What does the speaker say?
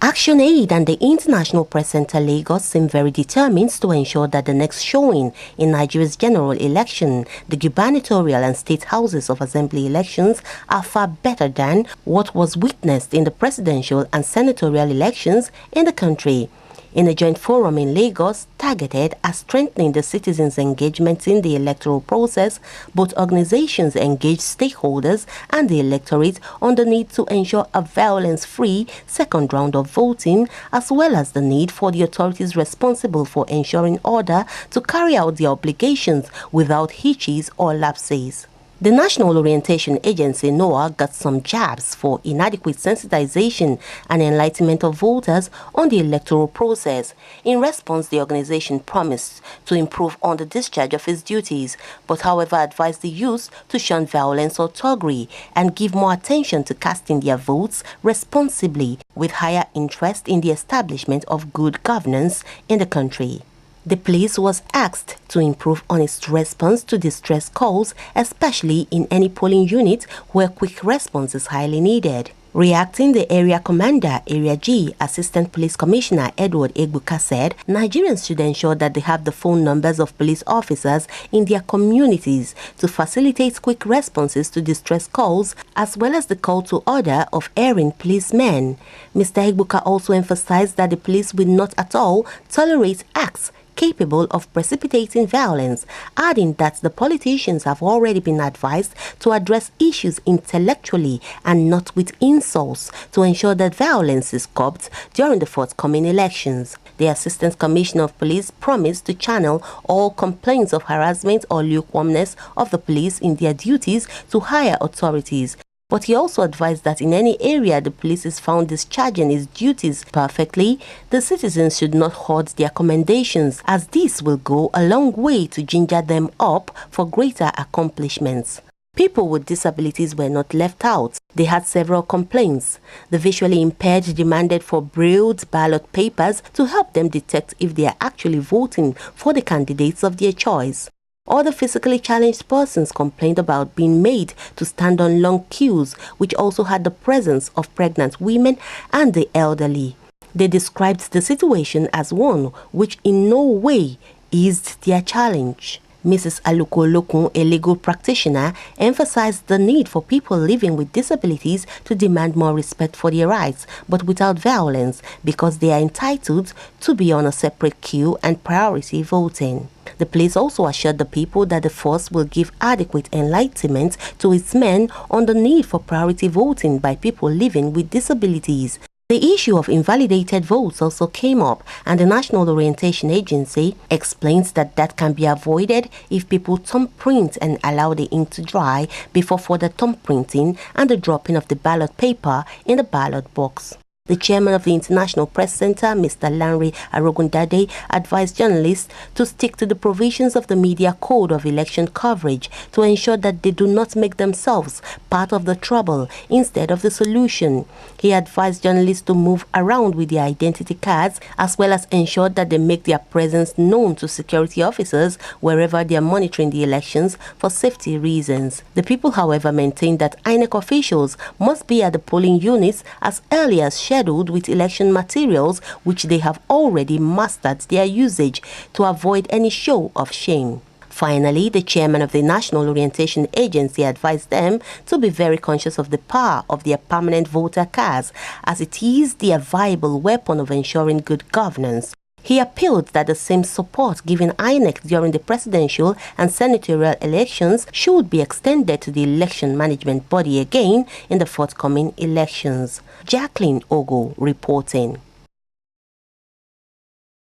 Actionaid and the International Press Center Lagos seem very determined to ensure that the next showing in Nigeria's general election, the gubernatorial and state houses of assembly elections, are far better than what was witnessed in the presidential and senatorial elections in the country. In a joint forum in Lagos targeted at strengthening the citizens' engagement in the electoral process, both organizations engaged stakeholders and the electorate on the need to ensure a violence-free second round of voting, as well as the need for the authorities responsible for ensuring order to carry out their obligations without hitches or lapses. The National Orientation Agency (NOAA) got some jabs for inadequate sensitization and enlightenment of voters on the electoral process. In response, the organization promised to improve on the discharge of its duties, but however advised the youth to shun violence or thuggery and give more attention to casting their votes responsibly, with higher interest in the establishment of good governance in the country. The police was asked to improve on its response to distress calls, especially in any polling unit where quick response is highly needed. Reacting, the Area Commander, Area G, Assistant Police Commissioner Edward Egbuka said Nigerians should ensure that they have the phone numbers of police officers in their communities to facilitate quick responses to distress calls, as well as the call to order of erring policemen. Mr. Egbuka also emphasized that the police will not at all tolerate acts capable of precipitating violence, adding that the politicians have already been advised to address issues intellectually and not with insults to ensure that violence is curbed during the forthcoming elections. The Assistant Commissioner of Police promised to channel all complaints of harassment or lukewarmness of the police in their duties to higher authorities. But he also advised that in any area the police is found discharging its duties perfectly, the citizens should not hoard their commendations, as this will go a long way to ginger them up for greater accomplishments. People with disabilities were not left out. They had several complaints. The visually impaired demanded for brailled ballot papers to help them detect if they are actually voting for the candidates of their choice. Other physically challenged persons complained about being made to stand on long queues, which also had the presence of pregnant women and the elderly. They described the situation as one which in no way eased their challenge. Mrs. Aluko Lokun, a legal practitioner, emphasized the need for people living with disabilities to demand more respect for their rights, but without violence, because they are entitled to be on a separate queue and priority voting. The police also assured the people that the force will give adequate enlightenment to its men on the need for priority voting by people living with disabilities. The issue of invalidated votes also came up, and the National Orientation Agency explains that that can be avoided if people thumbprint and allow the ink to dry before further thumbprinting and the dropping of the ballot paper in the ballot box. The chairman of the International Press Center, Mr. Lanre Arogundade, advised journalists to stick to the provisions of the Media Code of election coverage to ensure that they do not make themselves part of the trouble instead of the solution. He advised journalists to move around with their identity cards, as well as ensure that they make their presence known to security officers wherever they are monitoring the elections for safety reasons. The people, however, maintained that INEC officials must be at the polling units as early as scheduled with election materials, which they have already mastered their usage, to avoid any show of shame. Finally, the chairman of the National Orientation Agency advised them to be very conscious of the power of their permanent voter cards, as it is their viable weapon of ensuring good governance. He appealed that the same support given INEC during the presidential and senatorial elections should be extended to the election management body again in the forthcoming elections. Jacqueline Ogo reporting.